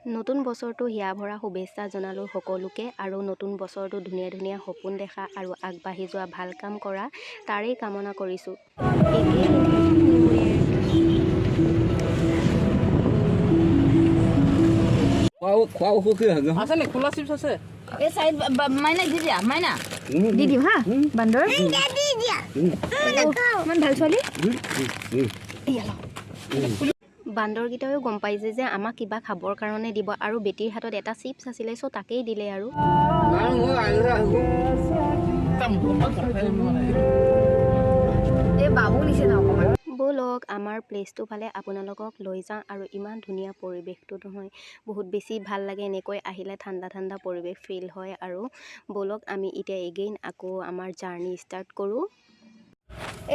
নতুন বছৰটো হিয়া ভৰা শুভেচ্ছা জনালোঁ সকলোকে আৰু নতুন বছৰটো ধুনীয়া ধুনীয়া সপোন দেখা আৰু আগবাঢ়ি যোৱা ভাল কাম কৰা তাৰেই কামনা কৰিছোঁ। দি দিওঁ হা বান্দৰ ইমান ভাল ছোৱালী বান্দৰকেইটাও গম পাইছে যে আমাক কিবা খাবৰ কাৰণে দিব আৰু বেটিৰ হাতত এটা চিপছ আছিলে চ' তাকেই দিলে আৰু বাবু নিচিনা অকণমান ব'লক আমাৰ প্লেচটো ফালে আপোনালোকক লৈ যাওঁ আৰু ইমান ধুনীয়া পৰিৱেশটো নহয় বহুত বেছি ভাল লাগে এনেকৈ আহিলে ঠাণ্ডা ঠাণ্ডা পৰিৱেশ ফিল হয় আৰু ব'লক আমি এতিয়া এগেইন আকৌ আমাৰ জাৰ্ণি ষ্টাৰ্ট কৰোঁ।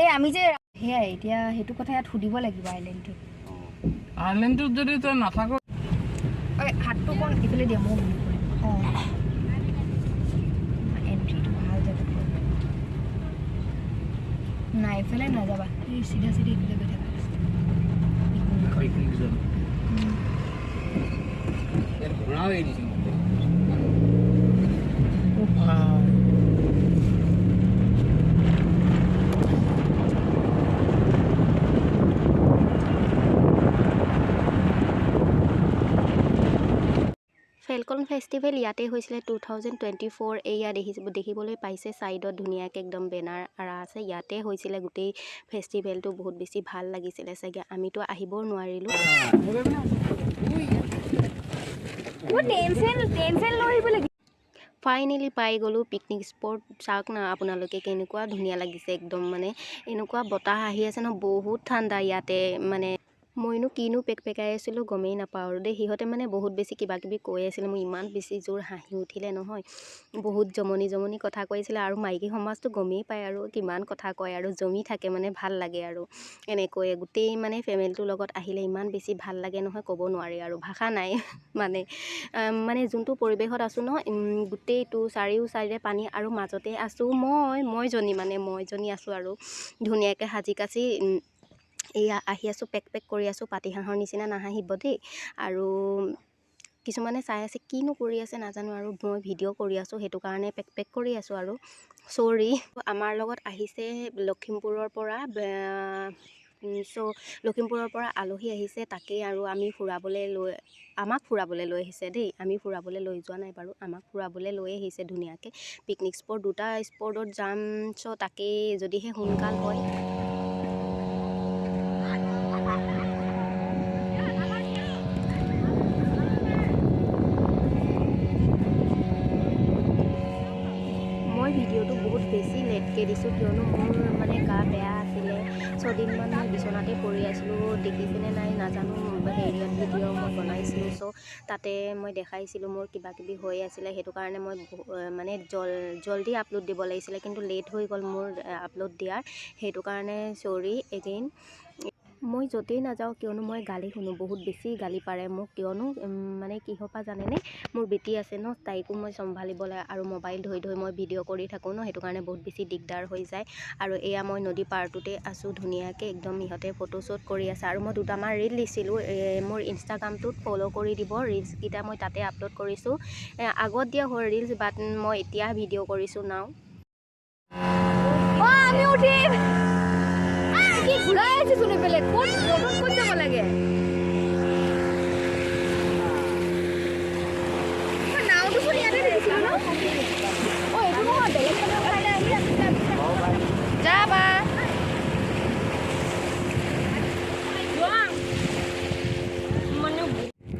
এই আমি যে সেয়াই এতিয়া সেইটো কথা ইয়াত সুধিব লাগিব আইলেণ্ডটোত যদি তই নাথাক হাতটো অকণ ইফালে দিয়া মই অঁ এণ্ট্ৰিটো ভাল জেগাত নাই এইফালে নাযাবা এই চিধা চিধি ইফালে গৈ থাকা ফেলকন ফেষ্টিভেল ইয়াতে হৈছিলে 2024 এয়া দেখিবলৈ পাইছে ছাইডত ধুনীয়াকৈ একদম বেনাৰ আঁৰা আছে ইয়াতে হৈছিলে গোটেই ফেষ্টিভেলটো বহুত বেছি ভাল লাগিছিলে চাগে আমিতো আহিবও নোৱাৰিলোঁ। ফাইনেলি পাই গ'লোঁ পিকনিক স্পট চাওক না আপোনালোকে কেনেকুৱা ধুনীয়া লাগিছে একদম মানে এনেকুৱা বতাহ আহি আছে ন বহুত ঠাণ্ডা ইয়াতে মানে মইনো কিনো পেকপেকাই আছিলোঁ গমেই নাপাওঁ আৰু দেই সিহঁতে মানে বহুত বেছি কিবা কিবি কৈ আছিলে মোৰ ইমান বেছি জোৰ হাঁহি উঠিলে নহয় বহুত জমনি কথা কৈছিলে আৰু মাইকী সমাজটো গমেই পায় আৰু কিমান কথা কয় আৰু জমি থাকে মানে ভাল লাগে আৰু এনেকৈ গোটেই মানে ফেমিলিটোৰ লগত আহিলে ইমান বেছি ভাল লাগে নহয় ক'ব নোৱাৰি আৰু ভাষা নাই মানে যোনটো পৰিৱেশত আছোঁ নহয় গোটেইটো চাৰিওচাইৰে পানী আৰু মাজতে আছোঁ মইজনী আছোঁ আৰু ধুনীয়াকৈ সাজি কাচি এয়া আহি আছোঁ পেক কৰি আছোঁ পাতিহাঁহৰ নিচিনা নাহাঁহিব দেই আৰু কিছুমানে চাই আছে কিনো কৰি আছে নাজানো আৰু মই ভিডিঅ' কৰি আছোঁ সেইটো কাৰণে পেক কৰি আছোঁ আৰু চৰি আমাৰ লগত আহিছে লখিমপুৰৰ পৰা আলহী আহিছে তাকেই আৰু আমাক ফুৰাবলৈ লৈ আহিছে দেই আমি ফুৰাবলৈ লৈ যোৱা নাই বাৰু আমাক ফুৰাবলৈ লৈ আহিছে ধুনীয়াকৈ পিকনিক স্পট দুটা স্পটত যাম চ' তাকেই যদিহে সোনকাল হয় ভিডিঅ'টো বহুত বেছি লেটকৈ দিছোঁ কিয়নো মোৰ মানে গা বেয়া আছিলে ছদিনমান মই বিচনাতে পৰি আছিলোঁ দেখিছেনে নাই নাজানো হেৰিয়ত ভিডিঅ' মই বনাইছিলোঁ চ' তাতে মই দেখাইছিলোঁ মোৰ কিবা কিবি হৈ আছিলে সেইটো কাৰণে মই মানে জল্দি আপলোড দিব লাগিছিলে কিন্তু লেট হৈ গ'ল মোৰ আপলোড দিয়াৰ সেইটো কাৰণে চৰি এগেইন মই য'তেই নাযাওঁ কিয়নো মই গালি শুনো বহুত বেছি গালি পাৰে মোক কিয়নো মানে কিহৰ পৰা জানেনে মোৰ বেটি আছে ন তাইকো মই চম্ভালিব লাগে আৰু মোবাইল ধৰি মই ভিডিঅ' কৰি থাকোঁ ন সেইটো কাৰণে বহুত বেছি দিগদাৰ হৈ যায় আৰু এয়া মই নদী পাৰটোতে আছোঁ ধুনীয়াকৈ একদম ইহঁতে ফটোশ্বুট কৰি আছে আৰু মই দুটামান ৰিল দিছিলোঁ মোৰ ইনষ্টাগ্ৰামটোত ফ'ল' কৰি দিব ৰিলছকেইটা মই তাতে আপলোড কৰিছোঁ আগত দিয়া হ'ল ৰিলছ বাট মই এতিয়া ভিডিঅ' কৰিছোঁ নাও আমি উঠিম কি ঘূৰাই আছে শুনি পেলাই ক'ত যাব লাগে নাওটো শুনি ইয়াতে দেখিছিলোঁ ন এইটো নহয় বেলেগ যাবা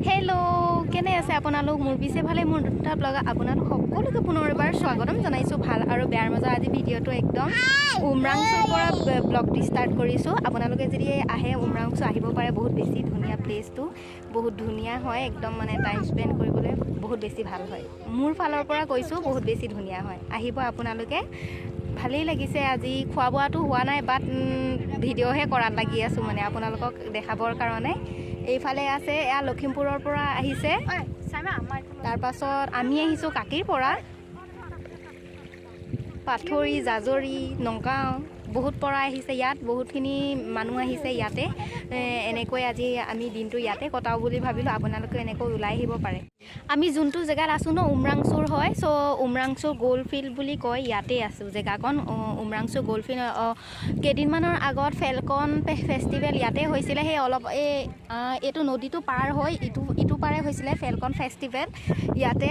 হেল্ল' কেনে আছে আপোনালোক মোৰ পিছে ভালে মোৰ দুটা ব্লগ আপোনালোক সকলোকে পুনৰ এবাৰ স্বাগতম জনাইছোঁ ভাল আৰু বেয়াৰ মাজত আজি ভিডিঅ'টো একদম উমৰাংচুৰ পৰা ব্লগটো ষ্টাৰ্ট কৰিছোঁ আপোনালোকে যদি আহে উমৰাংচু আহিব পাৰে বহুত বেছি ধুনীয়া প্লেচটো বহুত ধুনীয়া হয় একদম মানে টাইম স্পেণ্ড কৰিবলৈ বহুত বেছি ভাল হয় মোৰ ফালৰ পৰা কৈছোঁ বহুত বেছি ধুনীয়া হয় আহিব আপোনালোকে ভালেই লাগিছে আজি খোৱা বোৱাটো হোৱা নাই বাট ভিডিঅ'হে কৰাত লাগি আছোঁ মানে আপোনালোকক দেখাবৰ কাৰণে এইফালে আছে এয়া লখিমপুৰৰ পৰা আহিছে তাৰপাছত আমি আহিছোঁ কাকিৰ পৰা পাথৰি জাজৰি নগাঁও বহুত পৰা আহিছে ইয়াত, বহুতখিনি মানুহ আহিছে ইয়াতে। এনেকৈ আজি আমি দিনটো ইয়াতে কটাওঁ বুলি ভাবিলোঁ, আপোনালোকে এনেকৈ ওলাই আহিব পাৰে। আমি যোনটো জেগাত আছোঁ ন উমৰাংচুৰ হয়, চ' উমৰাংচুৰ গ'ল্ড ফিল্ড বুলি কয়, ইয়াতে আছোঁ জেগাকণ। উমৰাংচুৰ গ'ল্ড ফিল্ড কেইদিনমানৰ আগত ফেলকন ফেষ্টিভেল ইয়াতে হৈছিলে। সেই অলপ এইটো নদীটো পাৰ হৈ ইটো পাৰে হৈছিলে ফেলকন ফেষ্টিভেল ইয়াতে।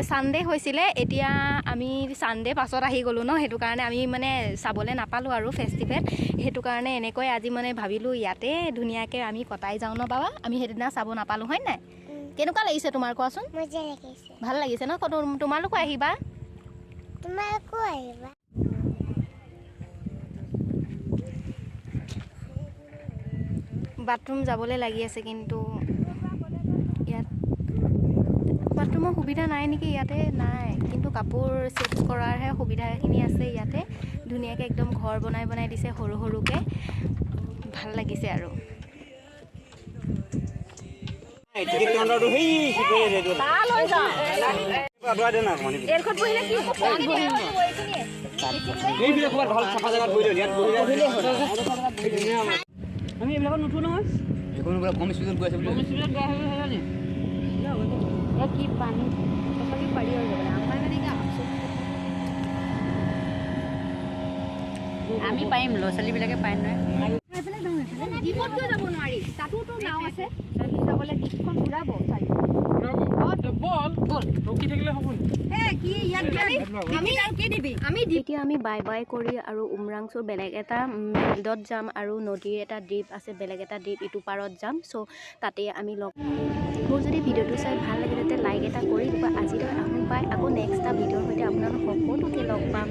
ছানডে হৈছিলে। এতিয়া আমি ছানডে পাছত আহি গ'লোঁ ন, সেইটো কাৰণে আমি মানে চাবলৈ নাপালোঁ আৰু ফেষ্টিভেল। সেইটো কাৰণে এনেকৈ আজি মানে ভাবিলোঁ ইয়াতে ধুনীয়াকৈ আমি কটাই যাওঁ ন বাবা, আমি সেইদিনা চাব নাপালোঁ হয় নাই? কেনেকুৱা লাগিছে তোমাৰ কোৱাচোন? মজা লাগিছে। ভাল লাগিছে ন? তোমালোকো আহিবা। তোমালোকো আহিবা। বাথৰুম যাবলৈ লাগি আছে, কিন্তু ইয়াত বাথৰুমৰ সুবিধা নাই নেকি? ইয়াতে নাই, কিন্তু কাপোৰ চেঞ্জ কৰাৰহে সুবিধাখিনি আছে ইয়াতে। ধুনীয়াকৈ একদম ঘৰ বনাই দিছে সৰু সৰুকৈ, ভাল লাগিছে আৰু। আমি এইবিলাকত নুঠো নহয়। এইখন পুৰা কম স্পীডত গৈ আছে বুলি কি পানী সঁচাকৈ পাৰি হৈ যাব। আমাৰ মানে আমি পাৰিম, ল'ৰা ছোৱালীবিলাকে পাৰিম নহয়। দ্বীপত কিয় যাব নোৱাৰি? তাতোতো নাও আছে, যাবলৈ দ্বীপখন ঘূৰাব। এতিয়া আমি বাই বাই কৰি আৰু উমৰাংচুৰ বেলেগ এটা ফিল্ডত যাম, আৰু নদীৰ এটা দ্বীপ আছে, বেলেগ এটা দ্বীপ ইটো পাৰত যাম। চ' তাতে আমি লগ মোৰ যদি ভিডিঅ'টো চাই ভাল লাগে তেন্তে লাইক এটা কৰি দিবা। আজিলৈ আহোঁ পাই আকৌ নেক্সট এটা ভিডিঅ'ৰ সৈতে আপোনালোক সকলোকে লগ পাম।